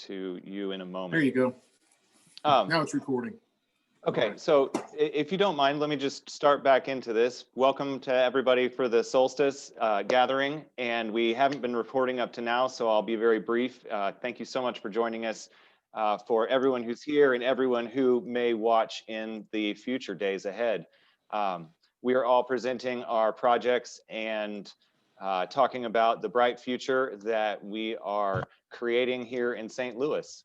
to you in a moment. There you go. Now it's recording. Okay, so if you don't mind, let me just start back into this. Welcome to everybody for the Solstice gathering, and we haven't been recording up to now, so I'll be very brief. Thank you so much for joining us. For everyone who's here and everyone who may watch in the future days ahead. We are all presenting our projects and talking about the bright future that we are creating here in St. Louis.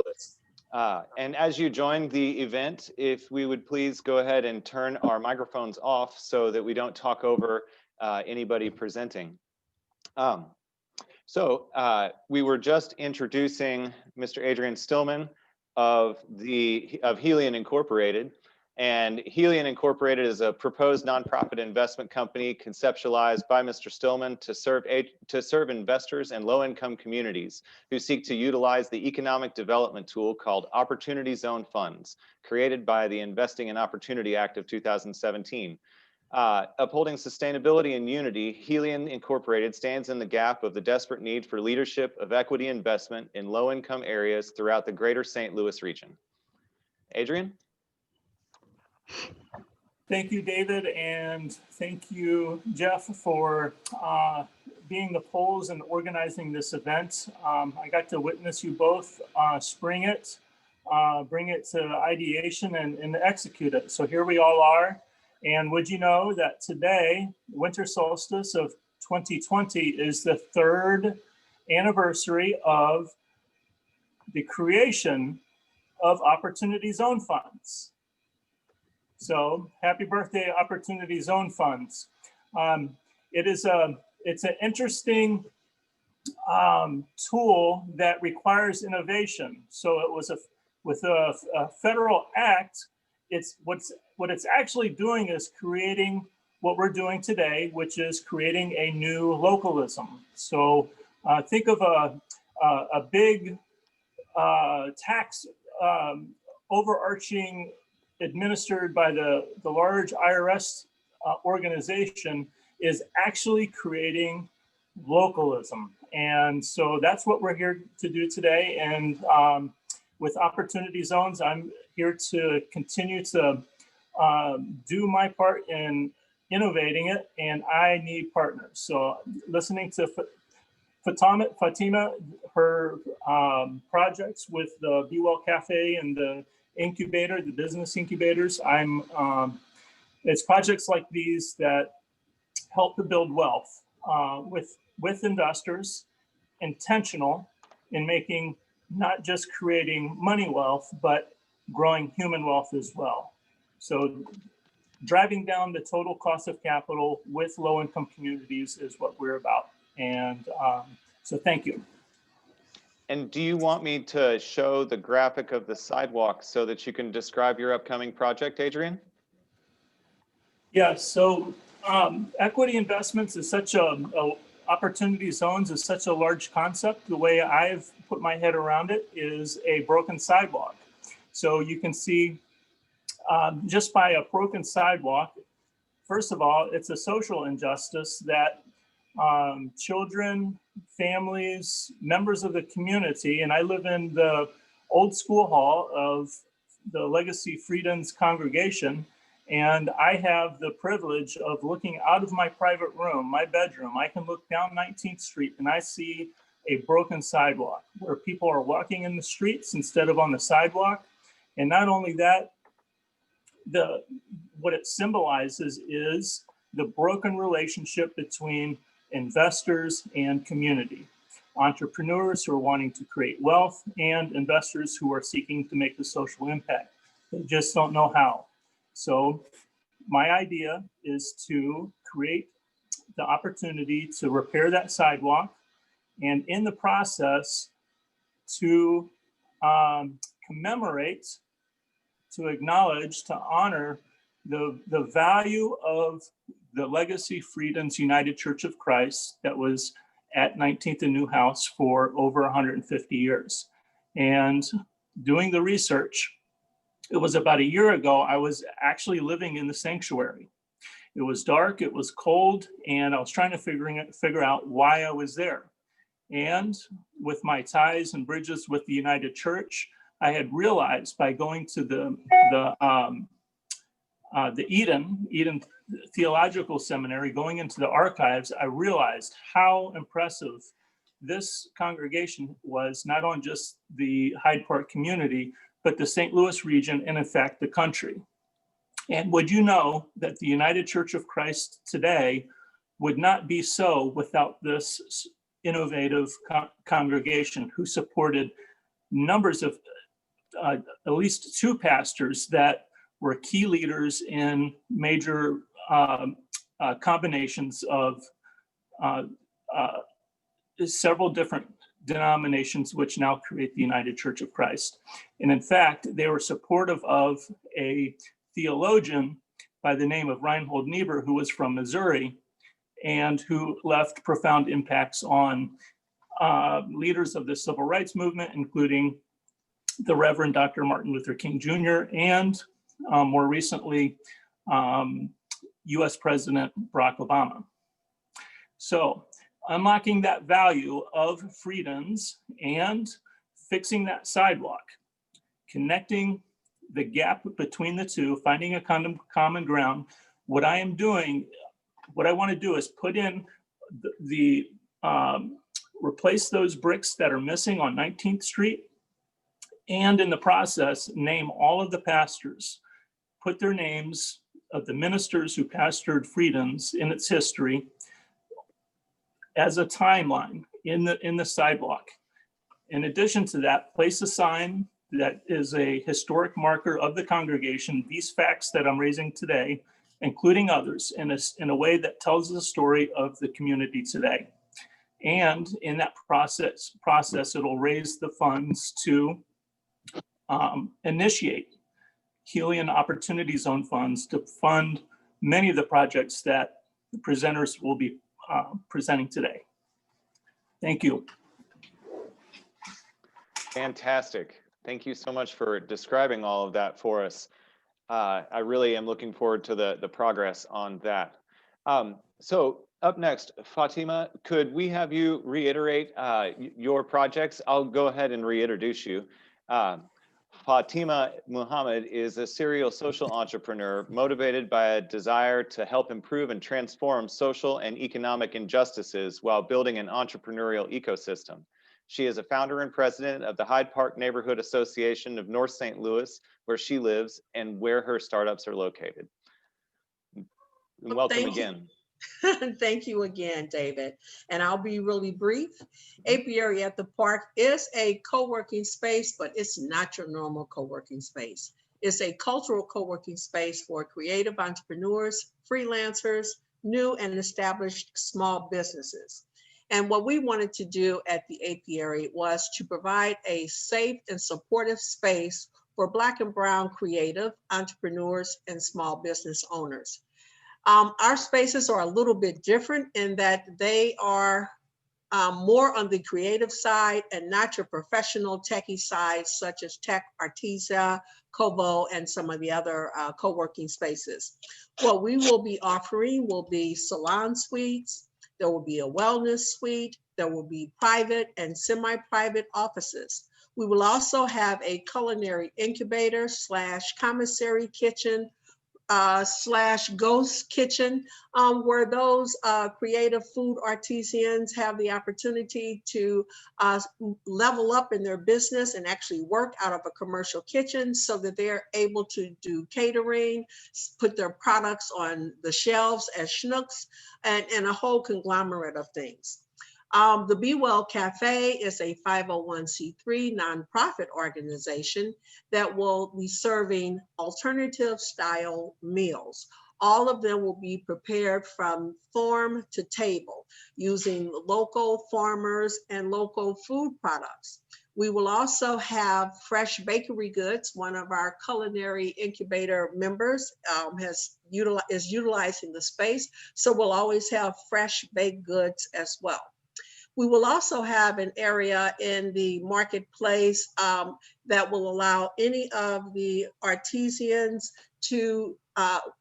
And as you join the event, if we would please go ahead and turn our microphones off so that we don't talk over anybody presenting. We were just introducing Mr. Adrian Stillman of Helion Incorporated. And Helion Incorporated is a proposed nonprofit investment company conceptualized by Mr. Stillman to serve investors and low-income communities who seek to utilize the economic development tool called Opportunity Zone Funds, created by the Investing in Opportunity Act of 2017. Upholding sustainability and unity, Helion Incorporated stands in the gap of the desperate need for leadership of equity investment in low-income areas throughout the greater St. Louis region. Adrian? Thank you, David, and thank you, Jeff, for being the polls and organizing this event. I got to witness you both spring it, bring it to ideation, and execute it. So here we all are. And would you know that today, Winter Solstice of 2020 is the 3rd anniversary of the creation of Opportunity Zone Funds. So happy birthday, Opportunity Zone Funds. It's an interesting tool that requires innovation. So it was with a federal act. What it's actually doing is creating what we're doing today, which is creating a new localism. So think of a big tax overarching administered by the large IRS organization is actually creating localism. And so that's what we're here to do today. And with Opportunity Zones, I'm here to continue to do my part in innovating it, and I need partners. So listening to Fatima, her projects with the Be Well Cafe and the incubator, the business incubators, it's projects like these that help to build wealth with investors, intentional in making, not just creating money wealth, but growing human wealth as well. So driving down the total cost of capital with low-income communities is what we're about. And so thank you. And do you want me to show the graphic of the sidewalk so that you can describe your upcoming project, Adrian? Yeah, so equity investments is such Opportunity Zones is such a large concept. The way I've put my head around it is a broken sidewalk. So you can see just by a broken sidewalk, first of all, it's a social injustice that children, families, members of the community, and I live in the old school hall of the Legacy Freedoms congregation, and I have the privilege of looking out of my private room, my bedroom. I can look down 19th Street and I see a broken sidewalk where people are walking in the streets instead of on the sidewalk. And not only that, what it symbolizes is the broken relationship between investors and community, entrepreneurs who are wanting to create wealth and investors who are seeking to make the social impact. They just don't know how. So my idea is to create the opportunity to repair that sidewalk, and in the process to commemorate, to acknowledge, to honor the value of the Legacy Freedoms United Church of Christ that was at 19th and Newhouse for over 150 years. And doing the research, it was about a year ago, I was actually living in the sanctuary. It was dark, it was cold, and I was trying to figure out why I was there. And with my ties and bridges with the United Church, I had realized by going to the Eden Theological Seminary, going into the archives, I realized how impressive this congregation was, not on just the Hyde Park community, but the St. Louis region, and in fact, the country. And would you know that the United Church of Christ today would not be so without this innovative congregation who supported numbers of at least 2 pastors that were key leaders in major combinations of several different denominations, which now create the United Church of Christ. And in fact, they were supportive of a theologian by the name of Reinhold Niebuhr, who was from Missouri and who left profound impacts on leaders of the civil rights movement, including the Reverend Dr. Martin Luther King Jr. and more recently, US President Barack Obama. So unlocking that value of freedoms and fixing that sidewalk, connecting the gap between the two, finding a common ground. What I am doing, what I want to do is put in replace those bricks that are missing on 19th Street, and in the process, name all of the pastors, put their names of the ministers who pastored freedoms in its history as a timeline in the sidewalk. In addition to that, place a sign that is a historic marker of the congregation, these facts that I'm raising today, including others, in a way that tells the story of the community today. And in that process, it'll raise the funds to initiate Helian Opportunity Zone funds to fund many of the projects that the presenters will be presenting today. Thank you. Fantastic. Thank you so much for describing all of that for us. I really am looking forward to the progress on that. So up next, Fatima, could we have you reiterate your projects? I'll go ahead and reintroduce you. Fatima Muhammad is a serial social entrepreneur motivated by a desire to help improve and transform social and economic injustices while building an entrepreneurial ecosystem. She is a founder and president of the Hyde Park Neighborhood Association of North St. Louis, where she lives and where her startups are located. And welcome again. Thank you again, David. And I'll be really brief. Apiary at the Park is a co-working space, but it's not your normal co-working space. It's a cultural co-working space for creative entrepreneurs, freelancers, new and established small businesses. And what we wanted to do at the Apiary was to provide a safe and supportive space for Black and Brown creative entrepreneurs and small business owners. Our spaces are a little bit different in that they are more on the creative side and not your professional techie side, such as Tech Artesia, Kobo, and some of the other co-working spaces. What we will be offering will be salon suites, there will be a wellness suite, there will be private and semi-private offices. We will also have a culinary incubator / commissary kitchen / ghost kitchen, where those creative food artisans have the opportunity to level up in their business and actually work out of a commercial kitchen so that they're able to do catering, put their products on the shelves as schnooks, and a whole conglomerate of things. The Be Well Cafe is a 501c3 nonprofit organization that will be serving alternative style meals. All of them will be prepared from farm to table using local farmers and local food products. We will also have fresh bakery goods. One of our culinary incubator members is utilizing the space, so we'll always have fresh baked goods as well. We will also have an area in the marketplace that will allow any of the artisans to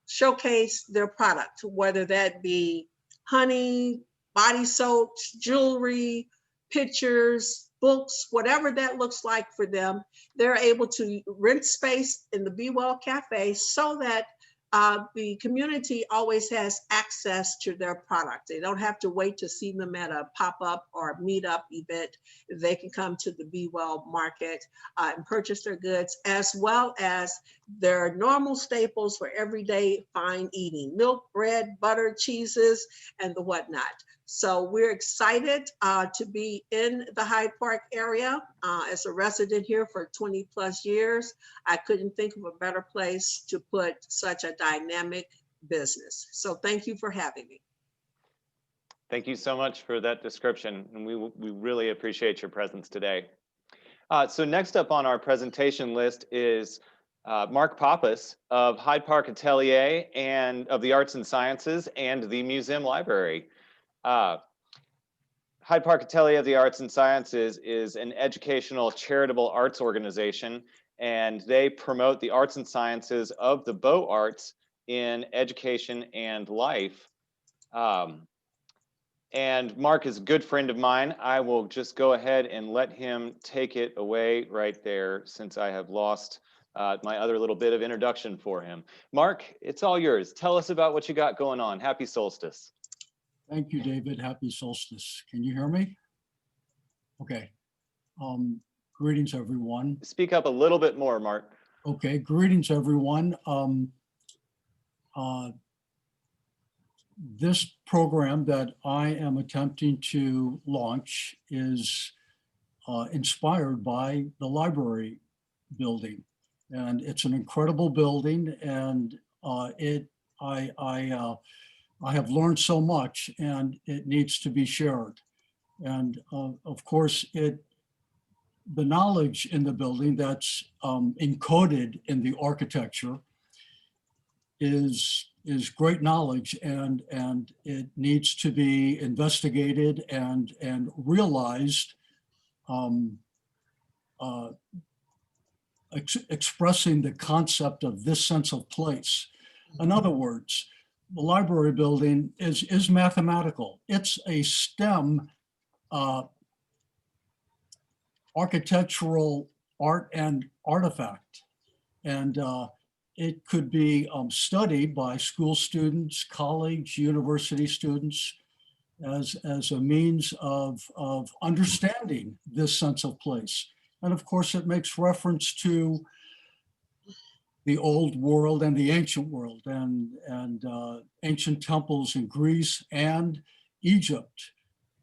showcase their product, whether that be honey, body soaps, jewelry, pictures, books, whatever that looks like for them. They're able to rent space in the Be Well Cafe so that the community always has access to their product. They don't have to wait to see them at a pop-up or meet-up event. They can come to the Be Well Market and purchase their goods, as well as their normal staples for everyday fine eating: milk, bread, butter, cheeses, and the whatnot. So we're excited to be in the Hyde Park area. As a resident here for 20 plus years, I couldn't think of a better place to put such a dynamic business. So thank you for having me. Thank you so much for that description, and we really appreciate your presence today. So next up on our presentation list is Mark Pappas of Hyde Park Atelier and of the Arts and Sciences and the Museum Library. Hyde Park Atelier of the Arts and Sciences is an educational charitable arts organization, and they promote the arts and sciences of the Beaux Arts in education and life. And Mark is a good friend of mine. I will just go ahead and let him take it away right there, since I have lost my other little bit of introduction for him. Mark, it's all yours. Tell us about what you got going on. Happy solstice. Thank you, David. Happy solstice. Can you hear me? Okay. Greetings, everyone. Speak up a little bit more, Mark. Okay, greetings, everyone. This program that I am attempting to launch is inspired by the library building, and it's an incredible building, and I have learned so much, and it needs to be shared. And of course, the knowledge in the building that's encoded in the architecture is great knowledge, and it needs to be investigated and realized, expressing the concept of this sense of place. In other words, the library building is mathematical. It's a STEM architectural art and artifact. And it could be studied by school students, college, university students as a means of understanding this sense of place. And of course, it makes reference to the old world and the ancient world, and ancient temples in Greece and Egypt,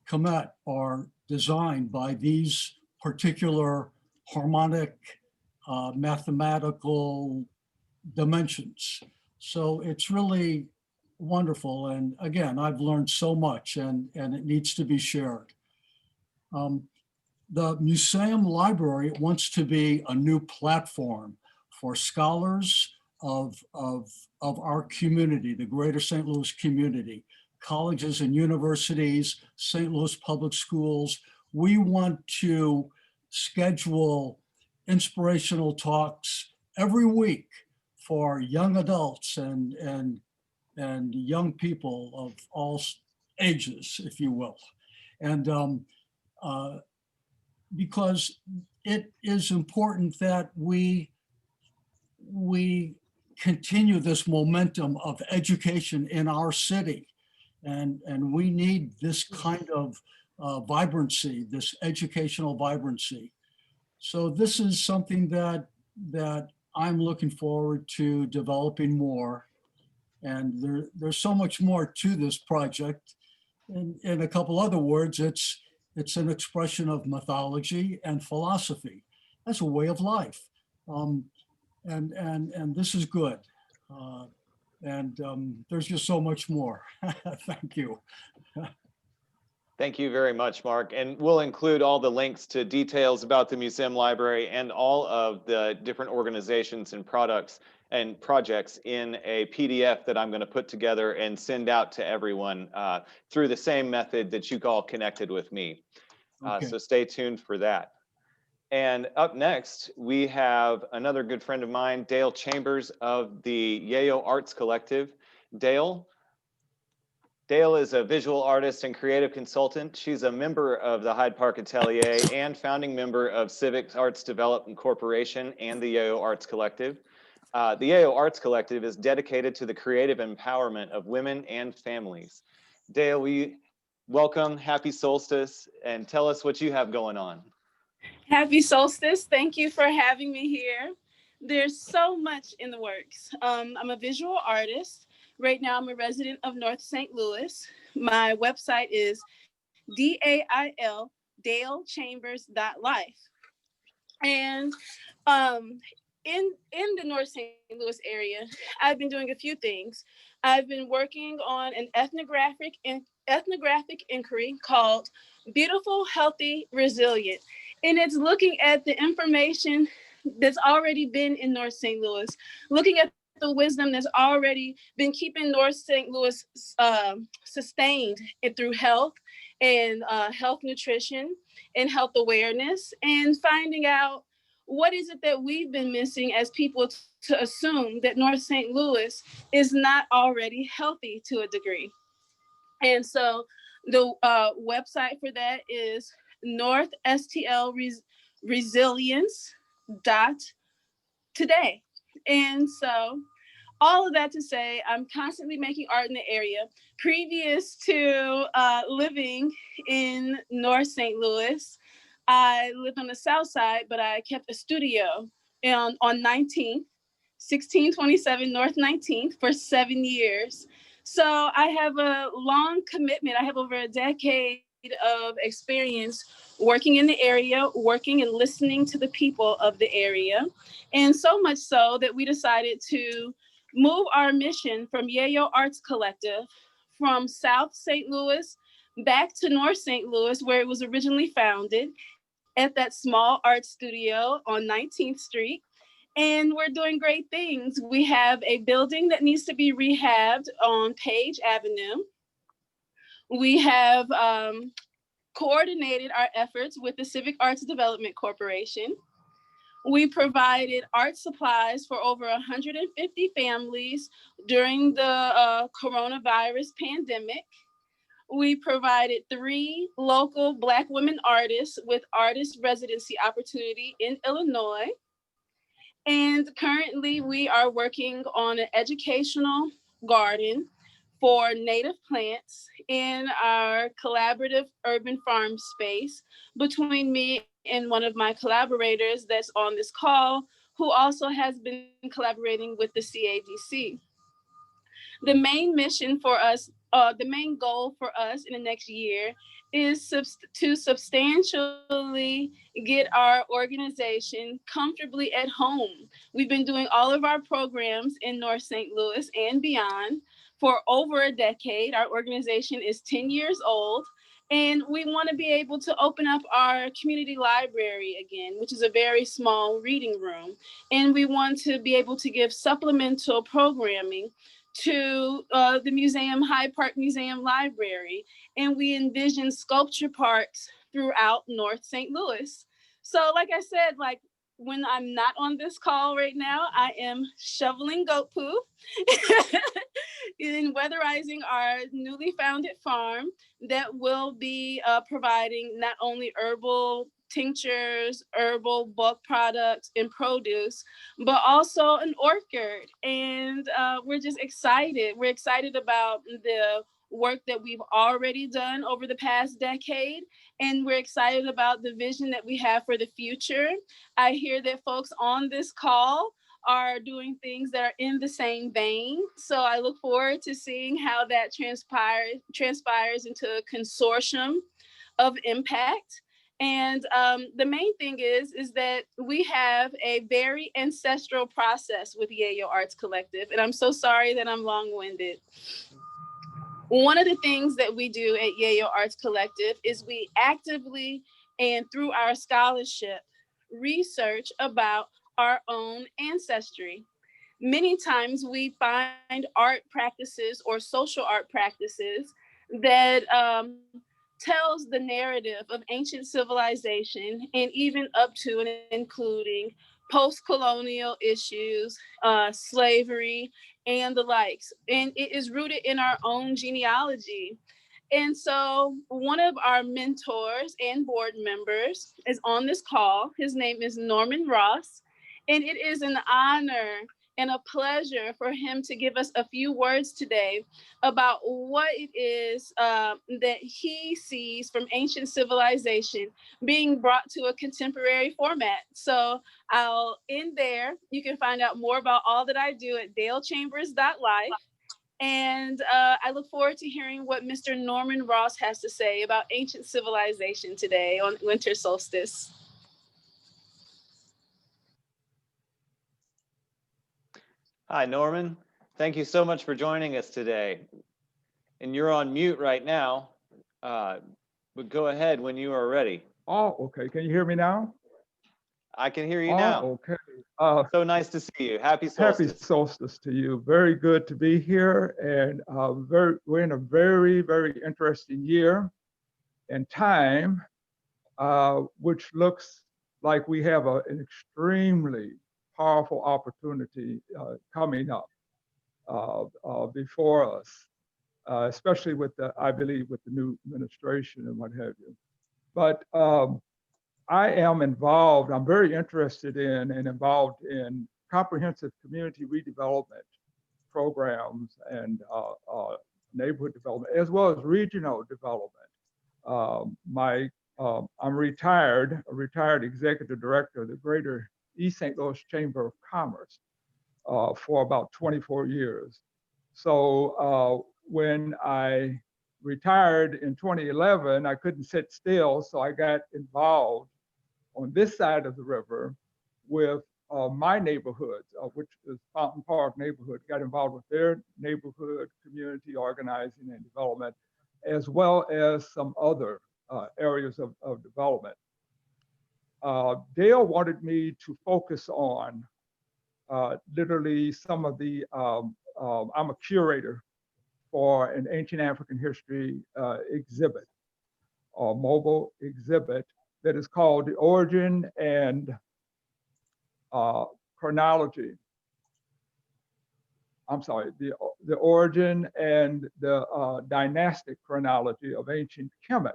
Kemet, are designed by these particular harmonic mathematical dimensions. So it's really wonderful. And again, I've learned so much, and it needs to be shared. The museum library wants to be a new platform for scholars of our community, the greater St. Louis community, colleges and universities, St. Louis public schools. We want to schedule inspirational talks every week for young adults and young people of all ages, if you will. And because it is important that we continue this momentum of education in our city. And we need this kind of vibrancy, this educational vibrancy. So this is something that I'm looking forward to developing more. And there's so much more to this project. In a couple other words, it's an expression of mythology and philosophy as a way of life. And this is good. There's just so much more. Thank you. Thank you very much, Mark. And we'll include all the links to details about the museum library and all of the different organizations and products and projects in a PDF that I'm going to put together and send out to everyone through the same method that you all connected with me. Okay. So stay tuned for that. And up next, we have another good friend of mine, Dale Chambers of the Yayo Arts Collective. Dale, Dale is a visual artist and creative consultant. She's a member of the Hyde Park Atelier and founding member of Civic Arts Development Corporation and the Yayo Arts Collective. The Yayo Arts Collective is dedicated to the creative empowerment of women and families. Dale, we welcome, happy solstice, and tell us what you have going on. Happy solstice. Thank you for having me here. There's so much in the works. I'm a visual artist. Right now, I'm a resident of North St. Louis. My website is DAIL, dalechambers.life. And in the North St. Louis area, I've been doing a few things. I've been working on an ethnographic inquiry called Beautiful, Healthy, Resilient. And it's looking at the information that's already been in North St. Louis, looking at the wisdom that's already been keeping North St. Louis sustained through health and health nutrition and health awareness, and finding out what is it that we've been missing as people to assume that North St. Louis is not already healthy to a degree. And so the website for that is northstlresilience.today. And so all of that to say, I'm constantly making art in the area. Previous to living in North St. Louis, I lived on the south side, but I kept a studio on 19th, 1627 North 19th for 7 years. So I have a long commitment. I have over a decade of experience working in the area, working and listening to the people of the area. And so much so that we decided to move our mission from Yayo Arts Collective from South St. Louis back to North St. Louis, where it was originally founded, at that small art studio on 19th Street. And we're doing great things. We have a building that needs to be rehabbed on Page Avenue. We have coordinated our efforts with the Civic Arts Development Corporation. We provided art supplies for over 150 families during the coronavirus pandemic. We provided 3 local Black women artists with artist residency opportunity in Illinois. And currently we are working on an educational garden for native plants in our collaborative urban farm space between me and one of my collaborators that's on this call, who also has been collaborating with the CADC. The main mission for us, the main goal for us in the next year is to substantially get our organization comfortably at home. We've been doing all of our programs in North St. Louis and beyond for over a decade. Our organization is 10 years old, and we want to be able to open up our community library again, which is a very small reading room. And we want to be able to give supplemental programming to the museum, Hyde Park Museum Library. And we envision sculpture parks throughout North St. Louis. So like I said, like when I'm not on this call right now, I am shoveling goat poop and weatherizing our newly founded farm that will be providing not only herbal tinctures, herbal bulk products, and produce, but also an orchard. And we're just excited. We're excited about the work that we've already done over the past decade. And we're excited about the vision that we have for the future. I hear that folks on this call are doing things that are in the same vein. So I look forward to seeing how that transpires into a consortium of impact. And the main thing is that we have a very ancestral process with Yayo Arts Collective. And I'm so sorry that I'm long-winded. One of the things that we do at Yayo Arts Collective is we actively and through our scholarship research about our own ancestry. Many times we find art practices or social art practices that tells the narrative of ancient civilization and even up to and including post-colonial issues, slavery, and the likes. And it is rooted in our own genealogy. And so one of our mentors and board members is on this call. His name is Norman Ross. And it is an honor and a pleasure for him to give us a few words today about what it is that he sees from ancient civilization being brought to a contemporary format. So I'll end there. You can find out more about all that I do at dalechambers.life. And I look forward to hearing what Mr. Norman Ross has to say about ancient civilization today on Winter Solstice. Hi, Norman. Thank you so much for joining us today. And you're on mute right now, but go ahead when you are ready. Oh, okay. Can you hear me now? I can hear you now. Okay. So nice to see you. Happy Happy solstice. solstice to you. Very good to be here. And we're in a very, very interesting year and time, which looks like we have an extremely powerful opportunity coming up before us, especially with I believe, with the new administration and what have you. But I am involved, I'm very interested in and involved in comprehensive community redevelopment programs and neighborhood development, as well as regional development. I'm retired, a retired executive director of the Greater East St. Louis Chamber of Commerce for about 24 years. So when I retired in 2011, I couldn't sit still, so I got involved on this side of the river with my neighborhood, which is Fountain Park neighborhood, got involved with their neighborhood community organizing and development, as well as some other areas of development. Dale wanted me to focus on literally some of the, I'm a curator for an ancient African history exhibit, or mobile exhibit, that is called The Origin and Chronology. I'm sorry, the Origin and the Dynastic Chronology of Ancient Kemet,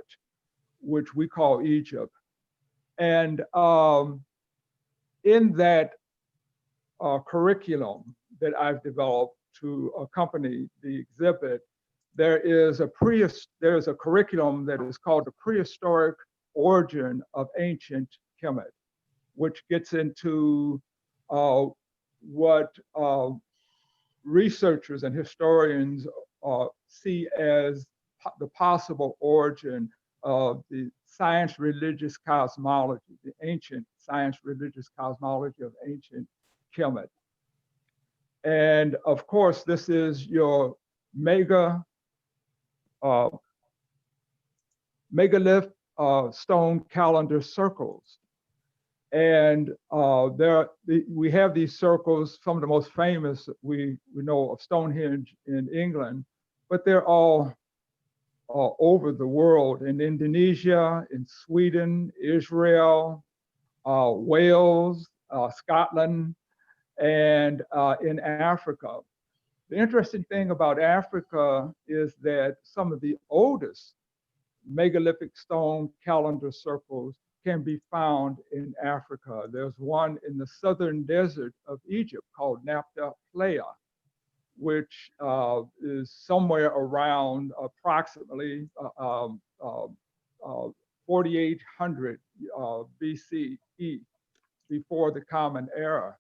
which we call Egypt. And in that curriculum that I've developed to accompany the exhibit, there is a curriculum that is called the Prehistoric Origin of Ancient Kemet, which gets into what researchers and historians see as the possible origin of the science-religious cosmology, the ancient science-religious cosmology of ancient Kemet. And of course, this is your megalith stone calendar circles. And we have these circles, some of the most famous we know of Stonehenge in England, but they're all over the world, in Indonesia, in Sweden, Israel, Wales, Scotland, and in Africa. The interesting thing about Africa is that some of the oldest megalithic stone calendar circles can be found in Africa. There's one in the southern desert of Egypt called Napta Playa, which is somewhere around approximately 4800 BCE, before the Common Era.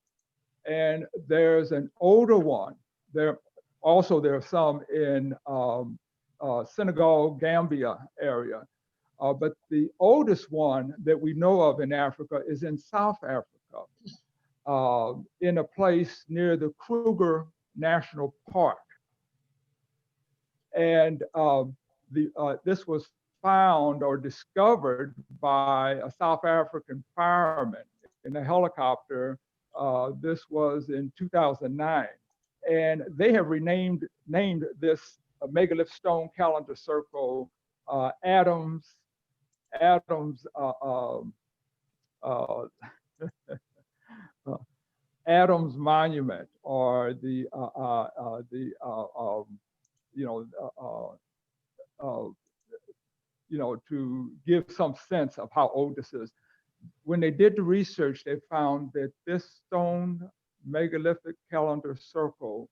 And there's an older one. There are some in Senegal, Gambia area. But the oldest one that we know of in Africa is in South Africa, in a place near the Kruger National Park. And this was found or discovered by a South African fireman in a helicopter. This was in 2009. And they have named this megalith stone calendar circle Adams uh, Adams Monument, or to give some sense of how old this is. When they did the research, they found that this stone megalithic calendar circle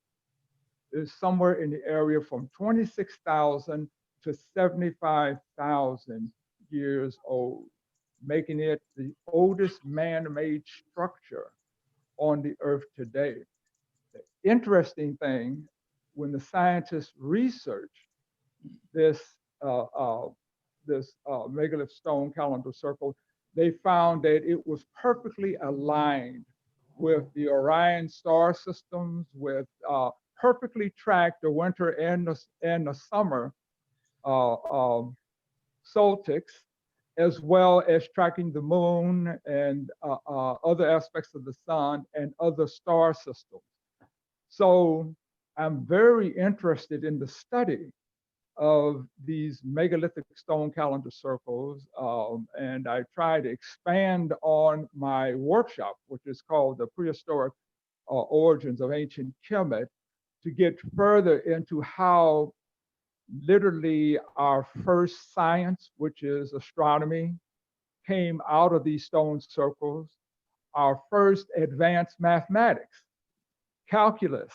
is somewhere in the area from 26,000 to 75,000 years old, making it the oldest man-made structure on the earth today. The interesting thing, when the scientists researched this megalith stone calendar circle, they found that it was perfectly aligned with the Orion star systems, with perfectly tracked the winter and the summer solstice, as well as tracking the moon and other aspects of the sun and other star systems. So I'm very interested in the study of these megalithic stone calendar circles, and I try to expand on my workshop, which is called The Prehistoric Origins of Ancient Kemet, to get further into how literally our first science, which is astronomy, came out of these stone circles. Our first advanced mathematics, calculus,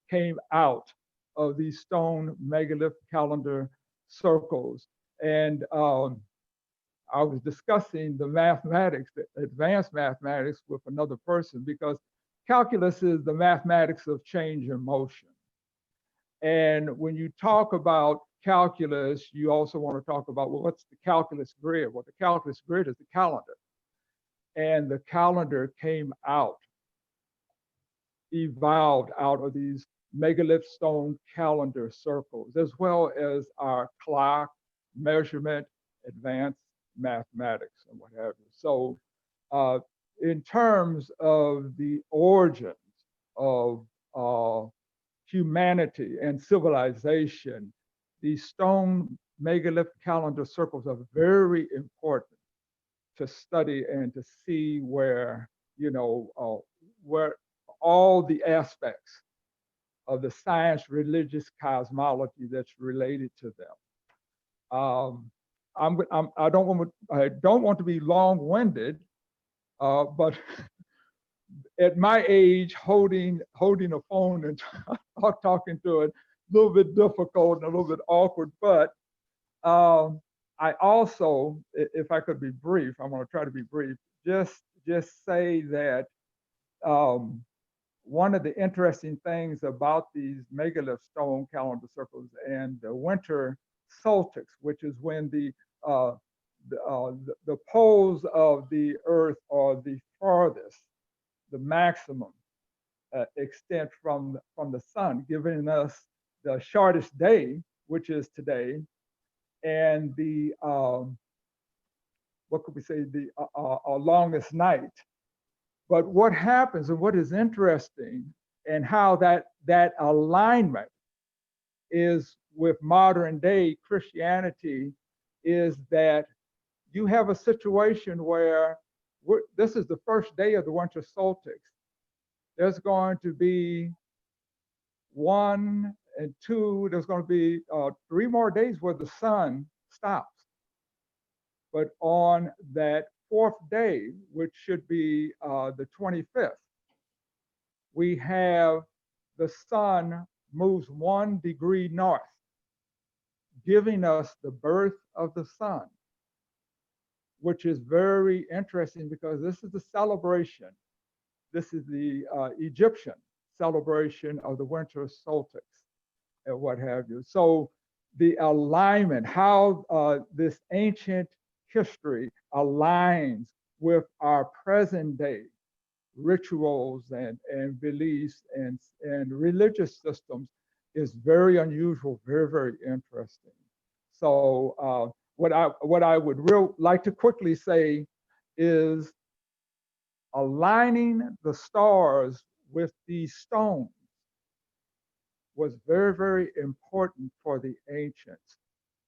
came out of these stone megalith calendar circles. And I was discussing the mathematics, the advanced mathematics, with another person, because calculus is the mathematics of change and motion. And when you talk about calculus, you also want to talk about, well, what's the calculus grid? Well, the calculus grid is the calendar. And the calendar came out, evolved out of these megalith stone calendar circles, as well as our clock, measurement, advanced mathematics, and what have you. So in terms of the origins of humanity and civilization, these stone megalith calendar circles are very important to study and to see where, where all the aspects of the science religious cosmology that's related to them. I don't want to be long-winded, but at my age, holding a phone and talking to it, a little bit difficult and a little bit awkward. But I also, if I could be brief, I want to try to be brief. Just say that one of the interesting things about these megalith stone calendar circles and the winter solstice, which is when the poles of the earth are the farthest, the maximum extent from the sun, giving us the shortest day, which is today, and the what could we say, the longest night. But what happens, and what is interesting, and how that alignment is with modern day Christianity, is that you have a situation where this is the first day of the winter solstice. There's going to be 1 and 2, there's going to be 3 more days where the sun stops. But on that 4th day, which should be the 25th, we have the sun moves 1 degree north, giving us the birth of the sun, which is very interesting because this is the celebration. This is the Egyptian celebration of the winter solstice and what have you. So the alignment, how this ancient history aligns with our present day rituals and beliefs and religious systems is very unusual, very, very interesting. So what I would like to quickly say is aligning the stars with these stones was very, very important for the ancients,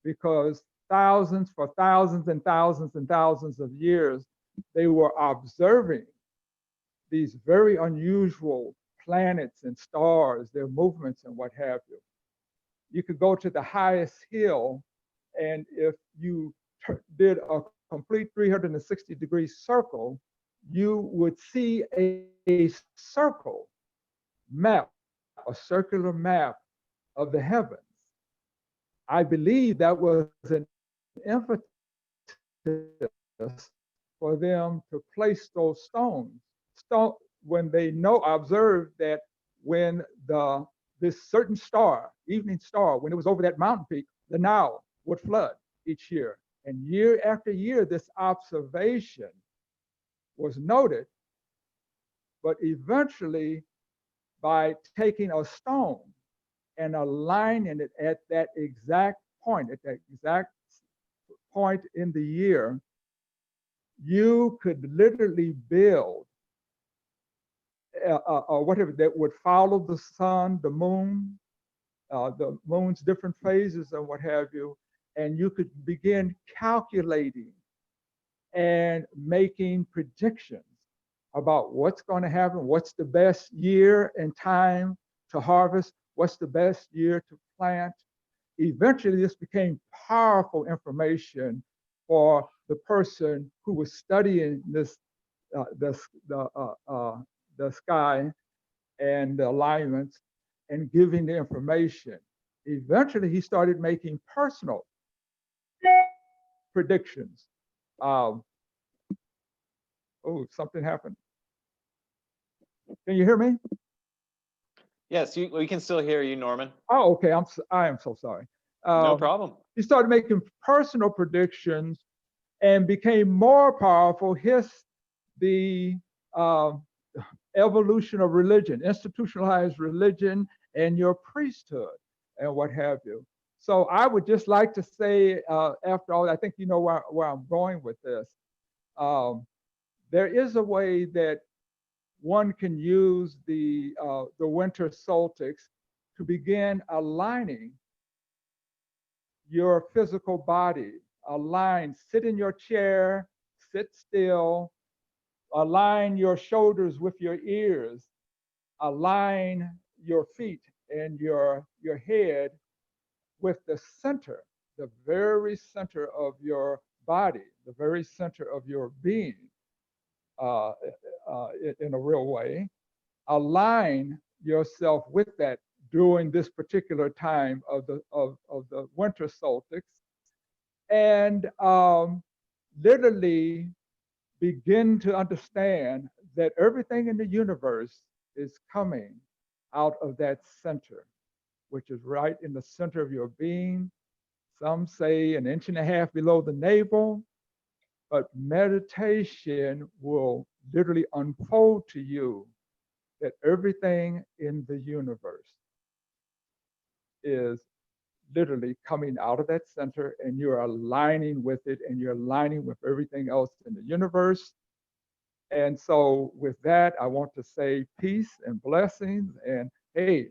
because for thousands and thousands and thousands of years, they were observing these very unusual planets and stars, their movements and what have you. You could go to the highest hill, and if you did a complete 360-degree circle, you would see a circle map, a circular map of the heavens. I believe that was an impetus for them to place those stones. When they observed that when this certain star, evening star, when it was over that mountain peak, the Nile would flood each year. And year after year, this observation was noted, but eventually by taking a stone and aligning it at that exact point in the year, you could literally build whatever that would follow the sun, the moon's different phases and what have you, and you could begin calculating and making predictions about what's going to happen, what's the best year and time to harvest, what's the best year to plant. Eventually, this became powerful information for the person who was studying this, the sky and the alignments and giving the information. Eventually, he started making personal predictions. Oh, something happened. Can you hear me? Yes, we can still hear you, Norman. Oh, okay. I am so sorry. No problem. He started making personal predictions and became more powerful. The evolution of religion, institutionalized religion, and your priesthood, and what have you. So I would just like to say, after all, I think you know where I'm going with this. There is a way that one can use the winter solstice to begin aligning your physical body. Sit in your chair, sit still, align your shoulders with your ears, align your feet and your head with the center, the very center of your body, the very center of your being, in a real way. Align yourself with that during this particular time of the winter solstice, and literally begin to understand that everything in the universe is coming out of that center, which is right in the center of your being. Some say 1.5 inches below the navel, but meditation will literally unfold to you that everything in the universe is literally coming out of that center, and you're aligning with it, and you're aligning with everything else in the universe. And so with that, I want to say peace and blessings, and hey,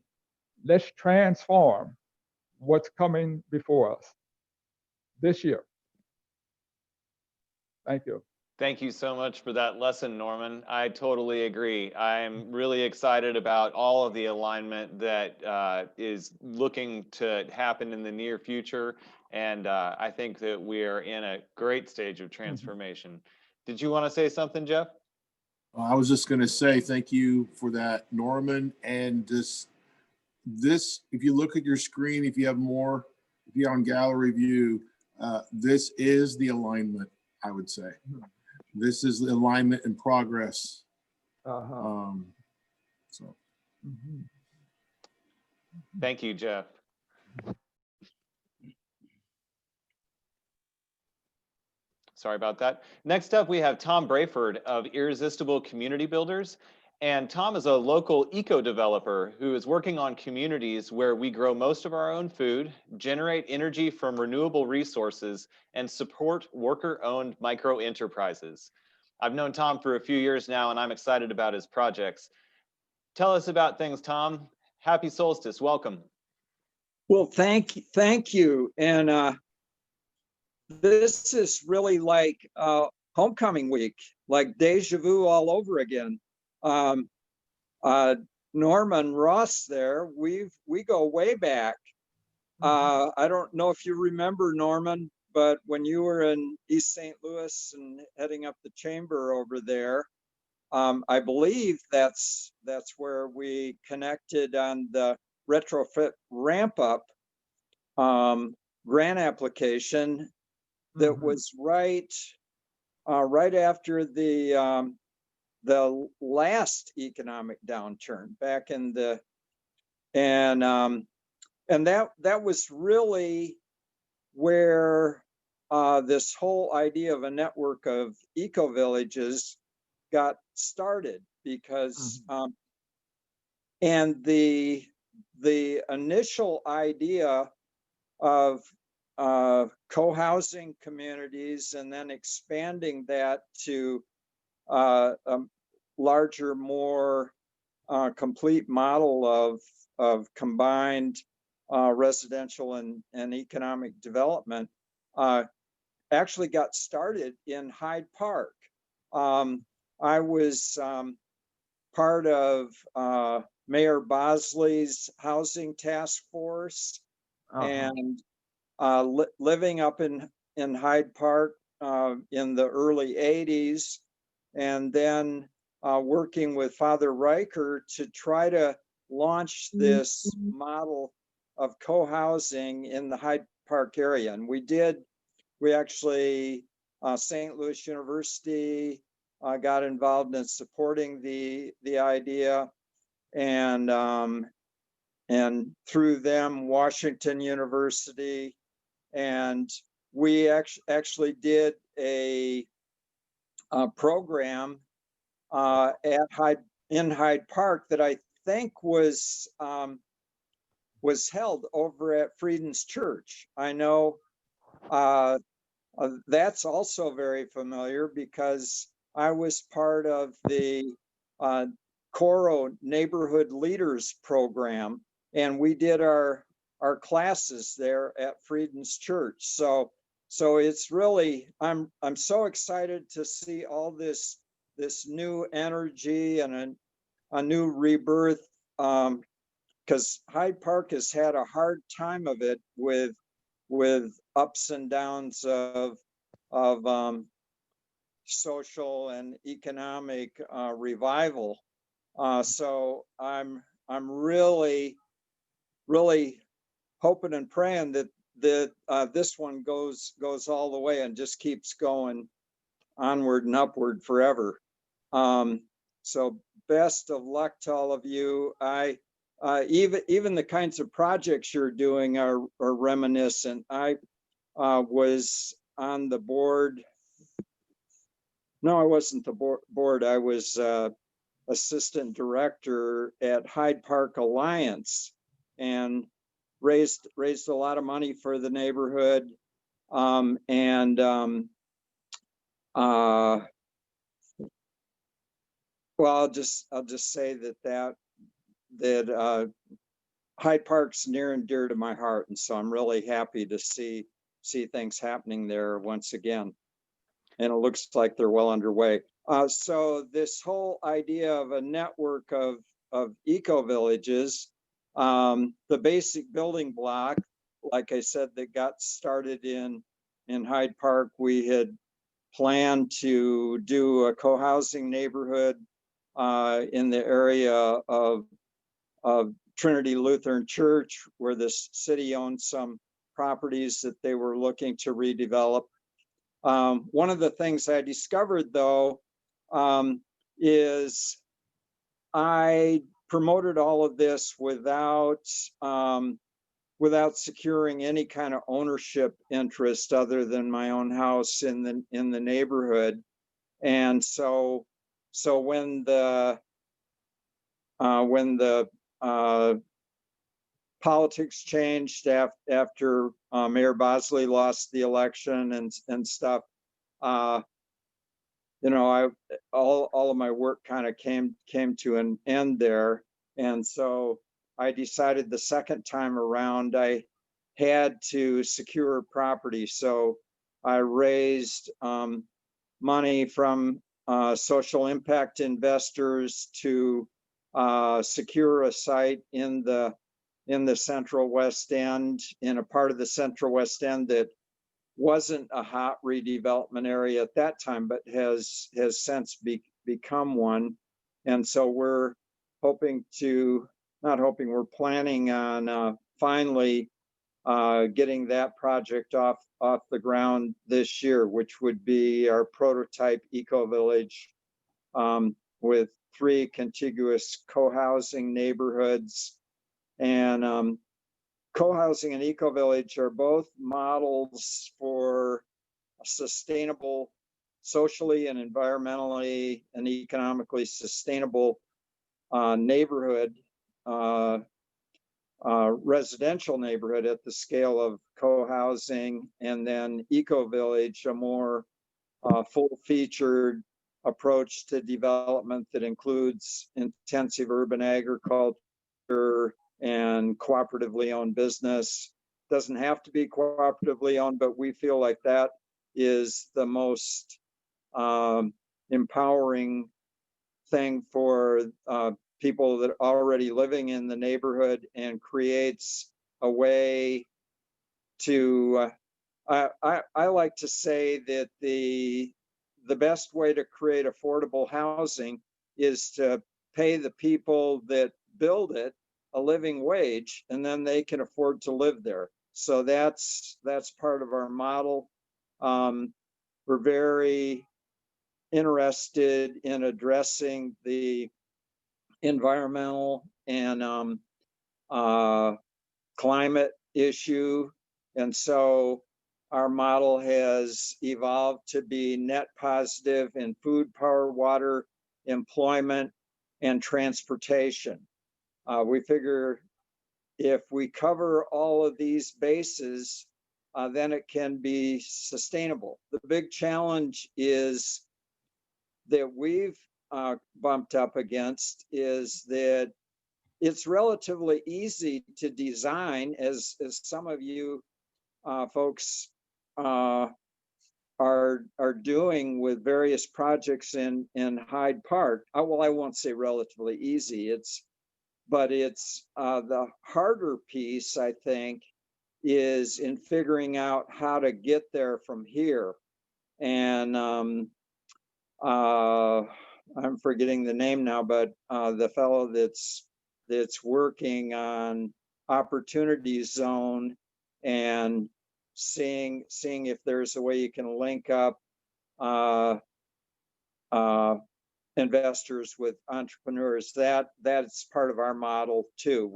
let's transform what's coming before us this year. Thank you. Thank you so much for that lesson, Norman. I totally agree. I'm really excited about all of the alignment that is looking to happen in the near future. And I think that we're in a great stage of transformation. Did you want to say something, Jeff? I was just going to say thank you for that, Norman. And this, if you look at your screen, if you have more, if you're on gallery view, this is the alignment, I would say. This is the alignment in progress. Thank you, Jeff. Sorry about that. Next up, we have Tom Brayford of Irresistible Community Builders. And Tom is a local eco-developer who is working on communities where we grow most of our own food, generate energy from renewable resources, and support worker-owned micro-enterprises. I've known Tom for a few years now, and I'm excited about his projects. Tell us about things, Tom. Happy solstice, welcome. Well, thank you. And this is really like homecoming week, like deja vu all over again. Um, Norman Ross there, we go way back. I don't know if you remember, Norman, but when you were in East St. Louis and heading up the chamber over there, I believe that's where we connected on the retrofit ramp up grant application that was right after the last economic downturn back in the and that was really where this whole idea of a network of eco villages got started, because and the initial idea of co-housing communities and then expanding that to a larger, more complete model of combined residential and economic development actually got started in Hyde Park. I was part of Mayor Bosley's housing task force, and living up in Hyde Park in the early 80s, and then working with Father Riker to try to launch this model of co-housing in the Hyde Park area. And we actually, St. Louis University got involved in supporting the idea, and through them, Washington University, and we actually did a program in Hyde Park that I think was held over at Frieden's Church. I know that's also very familiar, because I was part of the Coro Neighborhood Leaders Program, and we did our classes there at Frieden's Church. So it's really, I'm so excited to see all this new energy and a new rebirth, because Hyde Park has had a hard time of it with ups and downs of social and economic revival. So I'm really hoping and praying that this one goes all the way and just keeps going onward and upward forever. So best of luck to all of you. Even the kinds of projects you're doing are reminiscent. I was on the board. No, I wasn't the board. I was assistant director at Hyde Park Alliance, and raised a lot of money for the neighborhood. Well, I'll just say that Hyde Park's near and dear to my heart, and so I'm really happy to see things happening there once again, and it looks like they're well underway. So this whole idea of a network of eco villages, the basic building block, like I said, that got started in Hyde Park, we had planned to do a co-housing neighborhood in the area of Trinity Lutheran Church, where the city owned some properties that they were looking to redevelop. One of the things I discovered, though, is I promoted all of this without securing any kind of ownership interest other than my own house in the neighborhood. And so when the politics changed after Mayor Bosley lost the election and stuff, all of my work kind of came to an end there. And so I decided the second time around I had to secure property. So I raised money from social impact investors to secure a site in the Central West End, in a part of the Central West End that wasn't a hot redevelopment area at that time, but has since become one. And so we're we're planning on finally getting that project off the ground this year, which would be our prototype eco-village with 3 contiguous co-housing neighborhoods. And co-housing and eco-village are both models for a sustainable, socially and environmentally and economically sustainable neighborhood, residential neighborhood at the scale of co-housing, and then eco-village, a more full-featured approach to development that includes intensive urban agriculture and cooperatively owned business. Doesn't have to be cooperatively owned, but we feel like that is the most empowering thing for people that are already living in the neighborhood, and creates a way to, I like to say that the best way to create affordable housing is to pay the people that build it a living wage, and then they can afford to live there. So that's part of our model. We're very interested in addressing the environmental and climate issue. And so our model has evolved to be net positive in food, power, water, employment, and transportation. We figure if we cover all of these bases, then it can be sustainable. The big challenge is that we've bumped up against is that it's relatively easy to design, as some of you folks are doing with various projects in Hyde Park. Well, I won't say relatively easy. But it's the harder piece, I think, is in figuring out how to get there from here. And I'm forgetting the name now, but the fellow that's working on Opportunity Zone and seeing if there's a way you can link up investors with entrepreneurs. That's part of our model too.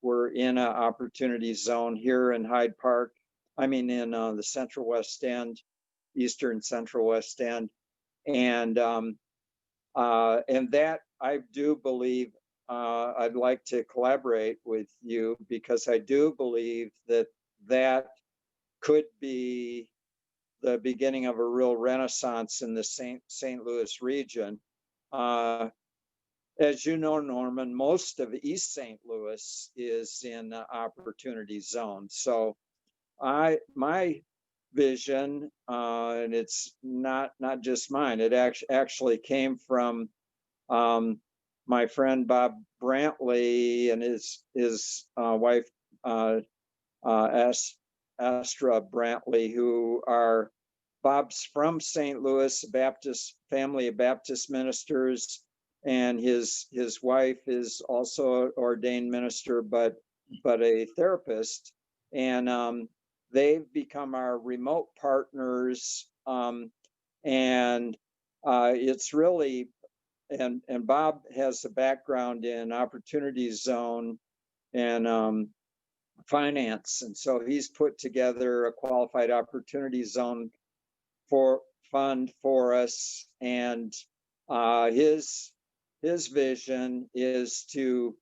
We're in an Opportunity Zone here in Hyde Park. I mean, in the Central West End, Eastern Central West End, and that I do believe I'd like to collaborate with you, because I do believe that could be the beginning of a real renaissance in the St. Louis region. As you know, Norman, most of East St. Louis is in the Opportunity Zone. So my vision, and it's not just mine, it actually came from my friend Bob Brantley and his wife Astra Brantley, who are Bob's from St. Louis, family of Baptist ministers, and his wife is also an ordained minister, but a therapist, and they've become our remote partners, and it's really, and Bob has a background in Opportunity Zone and finance, and so he's put together a qualified Opportunity Zone fund for us, and his vision is to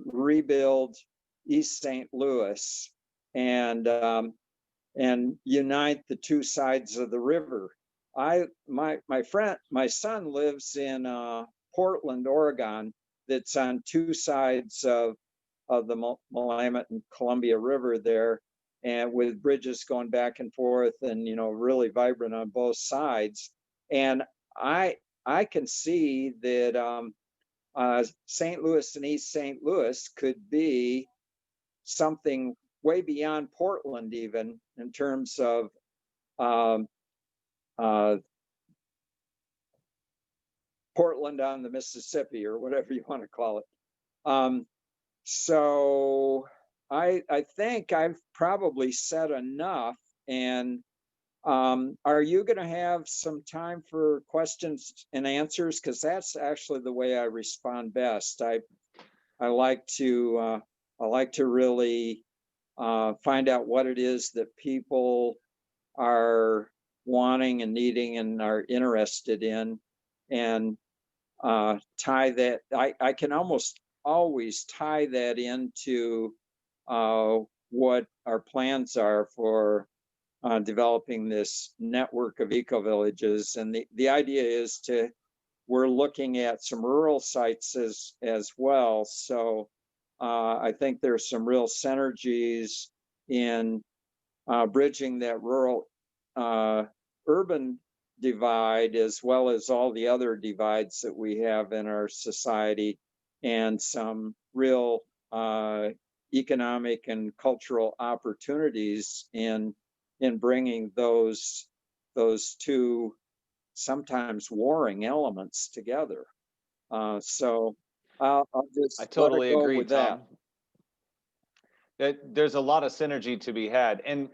rebuild East St. Louis and unite the two sides of the river. My son lives in Portland, Oregon, that's on two sides of the Willamette and Columbia River there. and with bridges going back and forth, and really vibrant on both sides. And I can see that St. Louis and East St. Louis could be something way beyond Portland, even in terms of Portland on the Mississippi, or whatever you want to call it. So I think I've probably said enough. And are you going to have some time for questions and answers? Because that's actually the way I respond best. I like to really find out what it is that people are wanting and needing and are interested in, and tie that. I can almost always tie that into what our plans are for developing this network of eco-villages. And the idea is we're looking at some rural sites as well. So I think there's some real synergies in bridging that rural urban divide, as well as all the other divides that we have in our society, and some real economic and cultural opportunities in bringing those two sometimes warring elements together. So I'll just I totally agree, with Tom. There's a lot of synergy to be had. And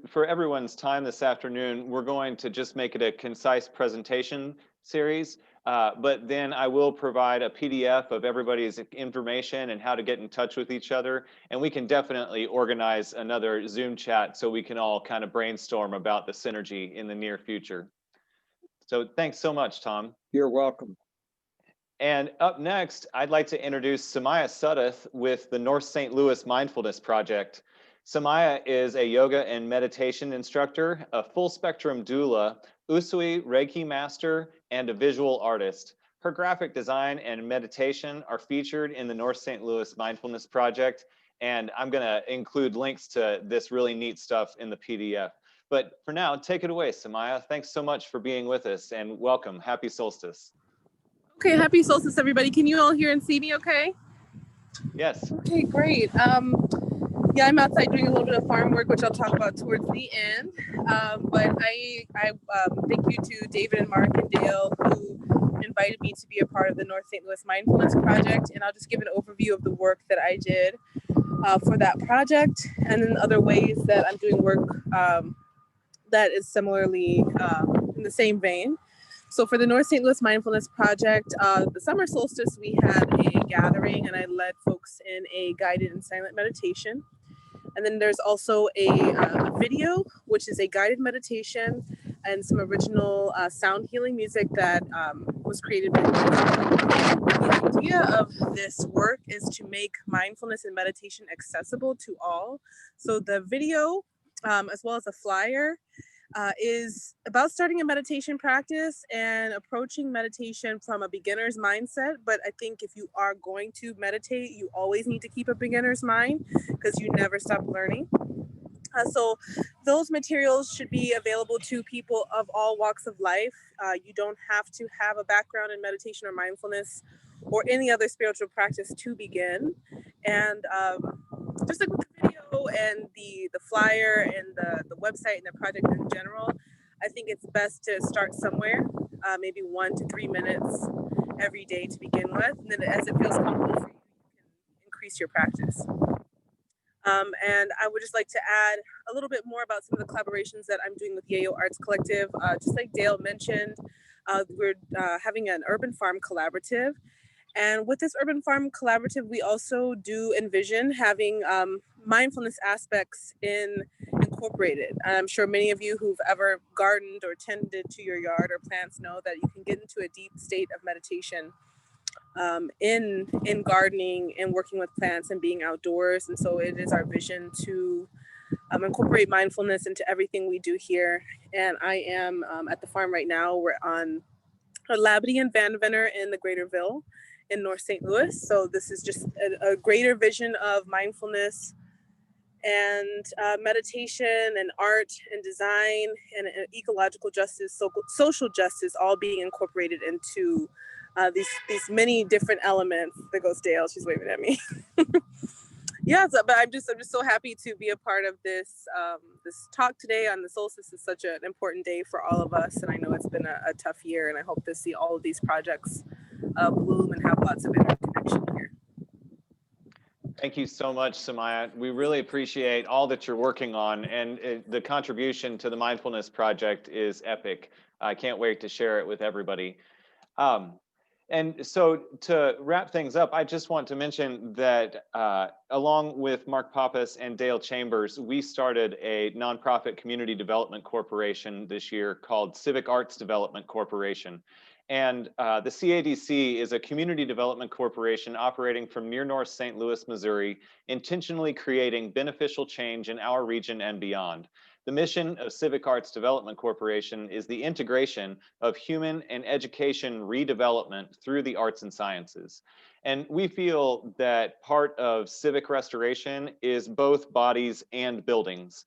for everyone's time this afternoon, we're going to just make it a concise presentation series. But then I will provide a PDF of everybody's information and how to get in touch with each other. And we can definitely organize another Zoom chat so we can all kind of brainstorm about the synergy in the near future. So thanks so much, Tom. You're welcome. And up next, I'd like to introduce Samaya Suddath with the North St. Louis Mindfulness Project. Samaya is a yoga and meditation instructor, a full spectrum doula, Usui Reiki master, and a visual artist. Her graphic design and meditation are featured in the North St. Louis Mindfulness Project, and I'm going to include links to this really neat stuff in the PDF. But for now, take it away, Samaya. Thanks so much for being with us, and welcome. Happy solstice. Okay, happy solstice, everybody. Can you all hear and see me okay? Yes. Okay, great. Yeah, I'm outside doing a little bit of farm work, which I'll talk about towards the end. But I thank you to David and Mark and Dale, who invited me to be a part of the North St. Louis Mindfulness Project. And I'll just give an overview of the work that I did for that project, and then other ways that I'm doing work that is similarly in the same vein. So for the North St. Louis Mindfulness Project, the summer solstice, we had a gathering and I led folks in a guided and silent meditation. And then there's also a video, which is a guided meditation and some original sound healing music that was created by me. The idea of this work is to make mindfulness and meditation accessible to all. So the video, as well as a flyer, is about starting a meditation practice and approaching meditation from a beginner's mindset. But I think if you are going to meditate, you always need to keep a beginner's mind because you never stop learning. So those materials should be available to people of all walks of life. You don't have to have a background in meditation or mindfulness or any other spiritual practice to begin. And just like with the video and the flyer and the website and the project in general, I think it's best to start somewhere, maybe 1 to 3 minutes every day to begin with. And then as it feels comfortable for you, you can increase your practice. And I would just like to add a little bit more about some of the collaborations that I'm doing with Yayo Arts Collective. Just like Dale mentioned, we're having an urban farm collaborative. And with this urban farm collaborative, we also do envision having mindfulness aspects incorporated. I'm sure many of you who've ever gardened or tended to your yard or plants know that you can get into a deep state of meditation in gardening and working with plants and being outdoors. And so it is our vision to incorporate mindfulness into everything we do here. And I am at the farm right now. We're on Labadee and Vandevenner in the Greaterville in North St. Louis. So this is just a greater vision of mindfulness and meditation and art and design and ecological justice, social justice, all being incorporated into these many different elements. There goes Dale, she's waving at me. Yeah, but I'm just so happy to be a part of this this talk today on the solstice. Is such an important day for all of us, and I know it's been a tough year, and I hope to see all of these projects bloom and have lots of interconnection here. Thank you so much, Samaya. We really appreciate all that you're working on, and the contribution to the Mindfulness Project is epic. I can't wait to share it with everybody. And so to wrap things up, I just want to mention that along with Mark Pappas and Dale Chambers, we started a nonprofit community development corporation this year called Civic Arts Development Corporation. And the CADC is a community development corporation operating from near North St. Louis, Missouri, intentionally creating beneficial change in our region and beyond. The mission of Civic Arts Development Corporation is the integration of human and education redevelopment through the arts and sciences. And we feel that part of civic restoration is both bodies and buildings.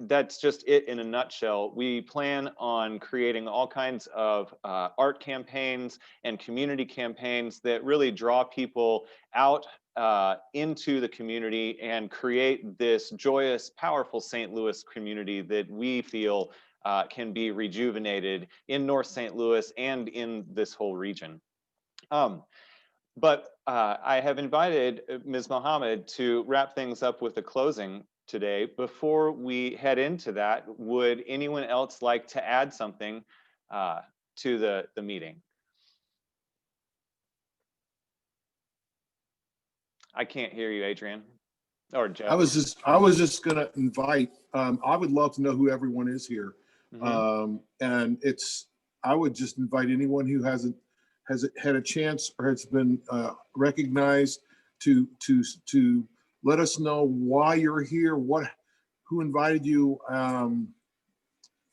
That's just it in a nutshell. We plan on creating all kinds of art campaigns and community campaigns that really draw people out into the community and create this joyous, powerful St. Louis community that we feel can be rejuvenated in North St. Louis and in this whole region. But I have invited Ms. Mohammed to wrap things up with a closing today. Before we head into that, would anyone else like to add something to the meeting? I can't hear you, Adrian or Jeff. I was just gonna invite, I would love to know who everyone is here. And I would just invite anyone who hasn't had a chance or has been recognized to let us know why you're here, who invited you,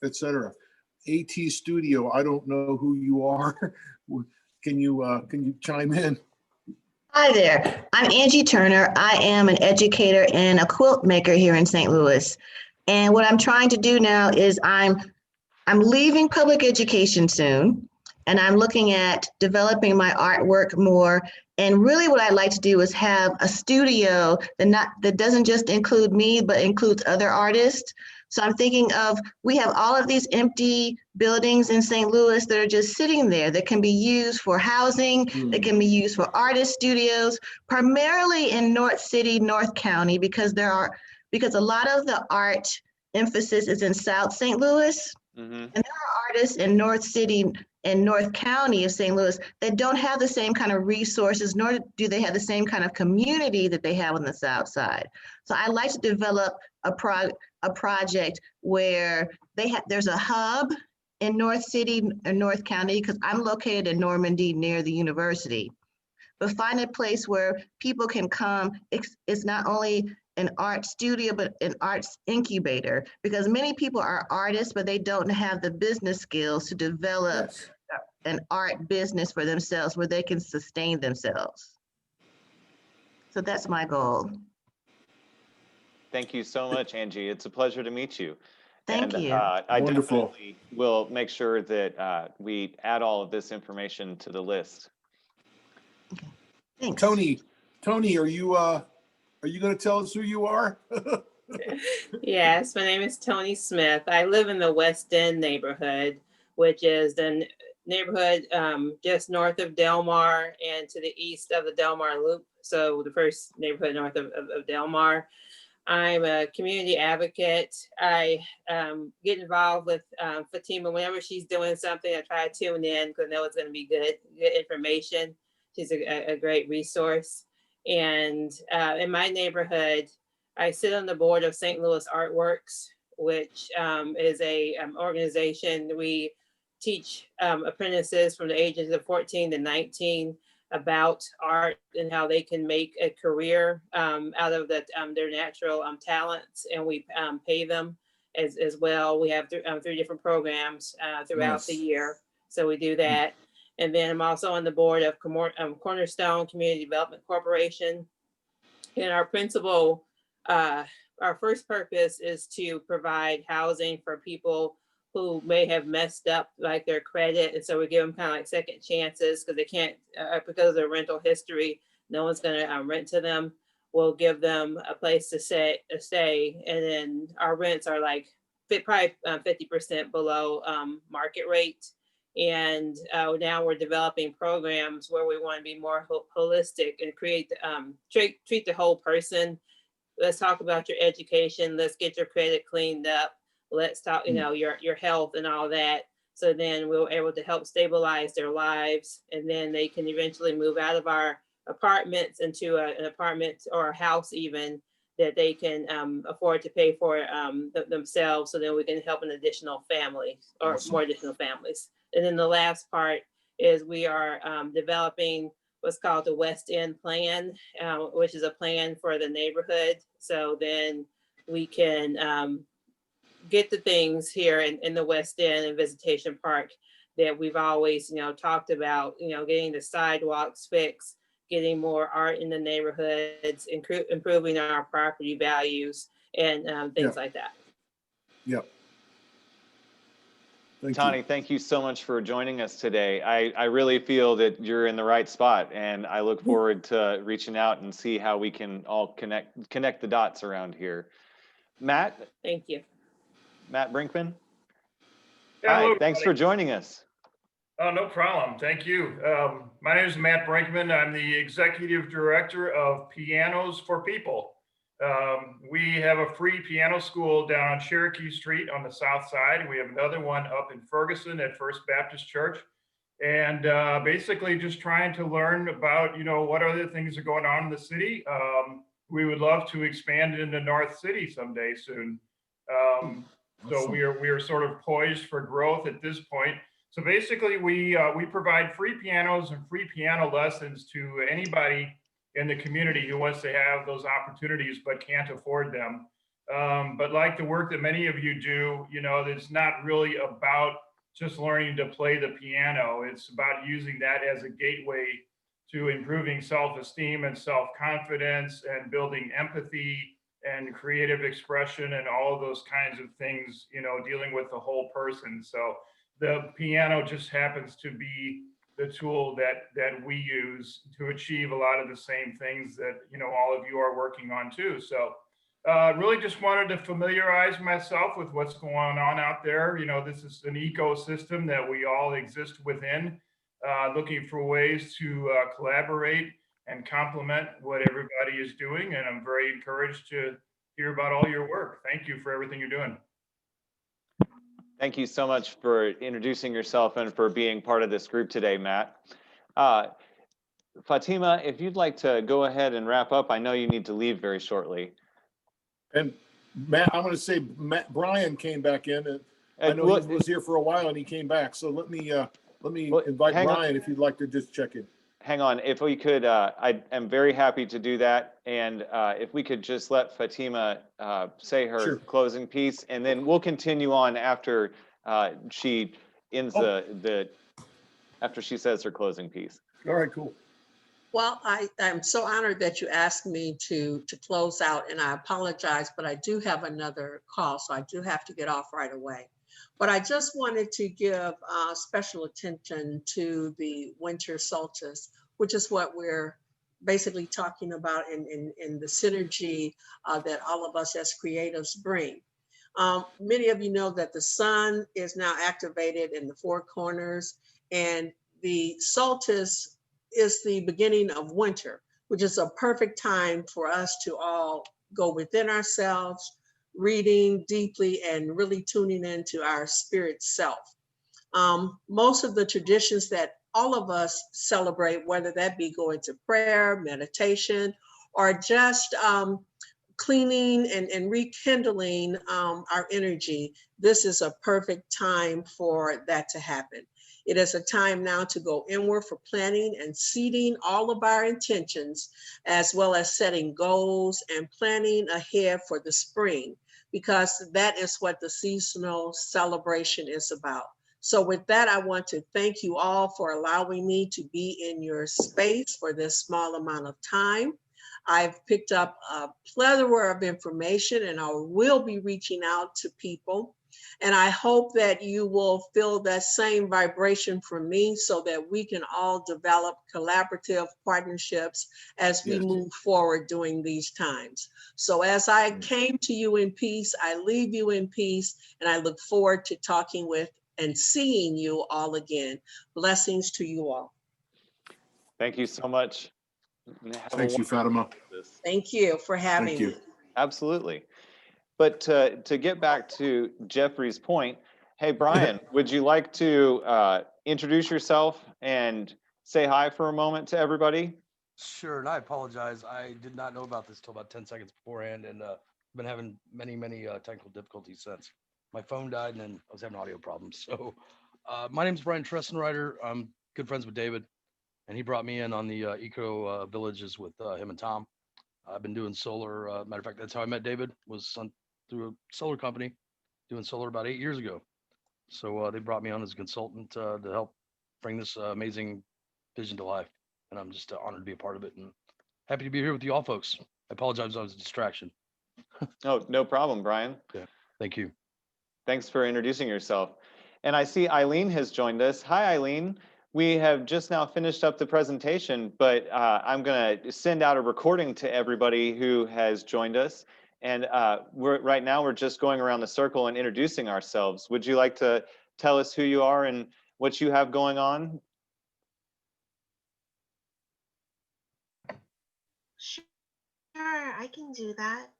etc. AT Studio, I don't know who you are. Can you chime in? Hi there, I'm Angie Turner. I am an educator and a quilt maker here in St. Louis. And what I'm trying to do now is I'm leaving public education soon, and I'm looking at developing my artwork more. And really what I'd like to do is have a studio that doesn't just include me, but includes other artists. So I'm thinking of, we have all of these empty buildings in St. Louis that are just sitting there that can be used for housing, that can be used for artist studios, primarily in North City, North County, because a lot of the art emphasis is in South St. Louis. And there are artists in North City and North County of St. Louis that don't have the same kind of resources, nor do they have the same kind of community that they have on the South Side. So I like to develop a project where there's a hub in North City and North County, because I'm located in Normandy near the university. But find a place where people can come. It's not only an art studio, but an arts incubator, because many people are artists, but they don't have the business skills to develop an art business for themselves where they can sustain themselves. So that's my goal. Thank you so much, Angie. It's a pleasure to meet you. Thank you. I Wonderful. definitely will make sure that we add all of this information to the list. Okay. Thanks. Tony, are you going to tell us who you are? Yes, my name is Tony Smith. I live in the West End neighborhood, which is the neighborhood just north of Del Mar and to the east of the Del Mar Loop. So the first neighborhood north of Del Mar. I'm a community advocate. I get involved with Fatima whenever she's doing something. I try to tune in because I know it's going to be good information. She's a great resource. And in my neighborhood, I sit on the board of St. Louis Artworks, which is a organization. We teach apprentices from the ages of 14 to 19 about art and how they can make a career out of their natural talents, and we pay them as well. We have 3 different programs throughout the year, so we do that. And then I'm also on the board of Cornerstone Community Development Corporation, and our principal our first purpose is to provide housing for people who may have messed up like their credit. And so we give them kind of like second chances because they can't, because of their rental history, no one's gonna rent to them. We'll give them a place to stay. And then our rents are like probably 50% below market rate. And now we're developing programs where we want to be more holistic and create, treat the whole person. Let's talk about your education. Let's get your credit cleaned up. Let's talk, your health and all that. So then we were able to help stabilize their lives, and then they can eventually move out of our apartments into an apartment or a house even that they can afford to pay for themselves. So then we can help an additional family or Awesome. more additional families. And then the last part is we are developing what's called the West End Plan, which is a plan for the neighborhood. So then we can get the things here in the West End and Visitation Park that we've always, talked about, getting the sidewalks fixed, getting more art in the neighborhoods, improving our property values and things like that. Yep. Tani, thank you so much for joining us today. I really feel that you're in the right spot, and I look forward to reaching out and see how we can all connect the dots around here. Matt? Thank you. Matt Brinkman? Yeah, Hi, hello, thanks for joining us. Oh, no problem. Thank you. My name is Matt Brinkman. I'm the Executive Director of Pianos for People. We have a free piano school down on Cherokee Street on the south side. We have another one up in Ferguson at First Baptist Church. And basically just trying to learn about, what other things are going on in the city. We would love to expand into North City someday soon. So we are sort of poised for growth at this point. So basically, we provide free pianos and free piano lessons to anybody in the community who wants to have those opportunities but can't afford them. But like the work that many of you do, it's not really about just learning to play the piano. It's about using that as a gateway to improving self-esteem and self-confidence and building empathy and creative expression and all of those kinds of things, dealing with the whole person. So the piano just happens to be the tool that we use to achieve a lot of the same things that, all of you are working on too. So really just wanted to familiarize myself with what's going on out there. This is an ecosystem that we all exist within, looking for ways to collaborate and complement what everybody is doing. And I'm very encouraged to hear about all your work. Thank you for everything you're doing. Thank you so much for introducing yourself and for being part of this group today, Matt. Fatima, if you'd like to go ahead and wrap up, I know you need to leave very shortly. And Matt, I'm going to say Brian came back in, and I know he was here for a while and he came back. So let me invite Brian if you'd like to just check in. Hang on, if we could, I am very happy to do that. And if we could just let Fatima say her closing piece, and then we'll continue on after she ends after she says her closing piece. All right, cool. Well, I'm so honored that you asked me to close out, and I apologize, but I do have another call, so I do have to get off right away. But I just wanted to give special attention to the winter solstice, which is what we're basically talking about in the synergy that all of us as creatives bring. Many of you know that the sun is now activated in the four corners, and the solstice is the beginning of winter, which is a perfect time for us to all go within ourselves, reading deeply and really tuning into our spirit self. Most of the traditions that all of us celebrate, whether that be going to prayer, meditation, or just cleaning and rekindling our energy, this is a perfect time for that to happen. It is a time now to go inward for planning and seeding all of our intentions, as well as setting goals and planning ahead for the spring, because that is what the seasonal celebration is about. So with that, I want to thank you all for allowing me to be in your space for this small amount of time. I've picked up a plethora of information and I will be reaching out to people. And I hope that you will feel that same vibration from me so that we can all develop collaborative partnerships as we Yes. move forward during these times. So as I Yes. came to you in peace, I leave you in peace, and I look forward to talking with and seeing you all again. Blessings to you all. Thank you so much. Have a Thanks, you, wonderful Fatima. solstice. Thank you for having Thank you. me. Absolutely. But to get back to Jeffrey's point, hey, Brian, would you like to introduce yourself and say hi for a moment to everybody? Sure, and I apologize. I did not know about this till about 10 seconds beforehand, and been having many technical difficulties since. My phone died, and then I was having audio problems. So, my name is Brian Tressenreiter. I'm good friends with David, and he brought me in on the eco villages with him and Tom. I've been doing solar. Matter of fact, that's how I met David. Through a solar company, doing solar about 8 years ago. So they brought me on as a consultant to help bring this amazing vision to life. And I'm just honored to be a part of it and happy to be here with you all folks. I apologize, I was a distraction. Oh, no problem, Brian. Yeah, thank you. Thanks for introducing yourself. And I see Eileen has joined us. Hi, Eileen. We have just now finished up the presentation, but I'm going to send out a recording to everybody who has joined us. And right now we're just going around the circle and introducing ourselves. Would you like to tell us who you are and what you have going on? Sure, I can do that.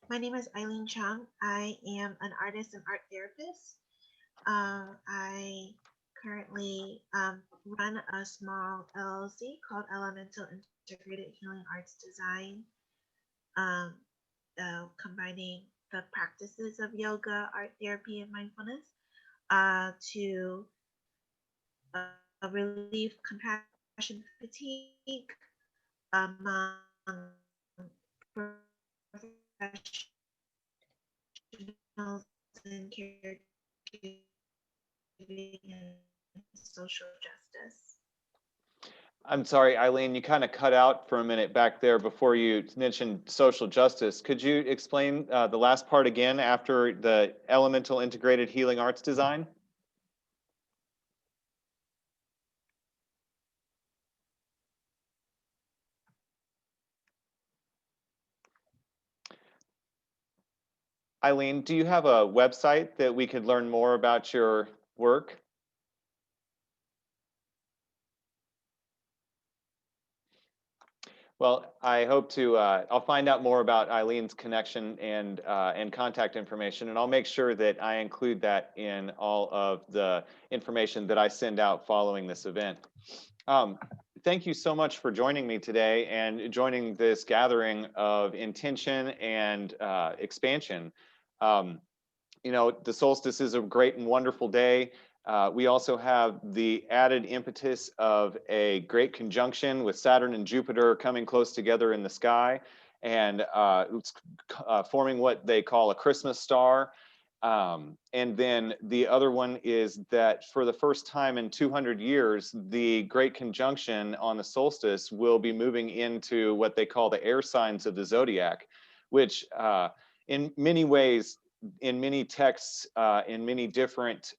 My name is Eileen Chung. I am an artist and art therapist. I currently run a small LLC called Elemental Integrated Healing Arts Design, combining the practices of yoga, art therapy, and mindfulness to relieve compassion fatigue among professionals in caregiving and social justice. I'm sorry, Eileen, you kind of cut out for a minute back there before you mentioned social justice. Could you explain the last part again after the Elemental Integrated Healing Arts Design? Eileen, do you have a website that we could learn more about your work? Well, I hope to, I'll find out more about Eileen's connection and contact information, and I'll make sure that I include that in all of the information that I send out following this event. Thank you so much for joining me today and joining this gathering of intention and expansion. You know, the solstice is a great and wonderful day. We also have the added impetus of a great conjunction with Saturn and Jupiter coming close together in the sky and forming what they call a Christmas star. And then the other one is that for the first time in 200 years, the great conjunction on the solstice will be moving into what they call the air signs of the zodiac, which in many ways, in many texts, in many different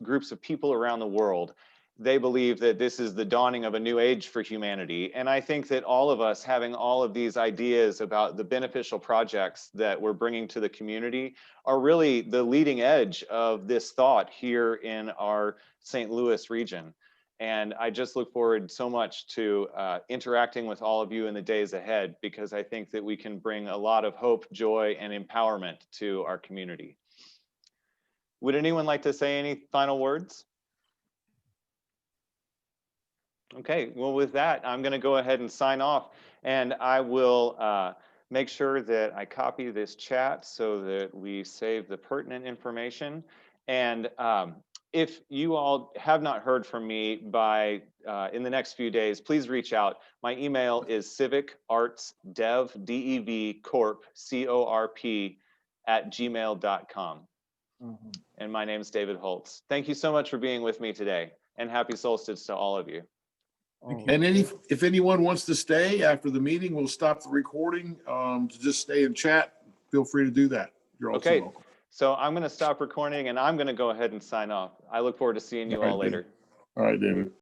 groups of people around the world, they believe that this is the dawning of a new age for humanity. And I think that all of us having all of these ideas about the beneficial projects that we're bringing to the community are really the leading edge of this thought here in our St. Louis region. And I just look forward so much to interacting with all of you in the days ahead, because I think that we can bring a lot of hope, joy, and empowerment to our community. Would anyone like to say any final words? Okay, well, with that, I'm going to go ahead and sign off, and I will make sure that I copy this chat so that we save the pertinent information. And if you all have not heard from me by in the next few days, please reach out. My email is civicartsdev, D-E-V, corp, C-O-R-P, @gmail.com. And my name is David Holtz. Thank you so much for being with me today, and happy solstice to all of you. And if anyone wants to stay after the meeting, we'll stop the recording to just stay and chat. Feel free to do that. You're also Okay, welcome. so I'm going to stop recording and I'm going to go ahead and sign off. I look forward to seeing you all later. All right, David.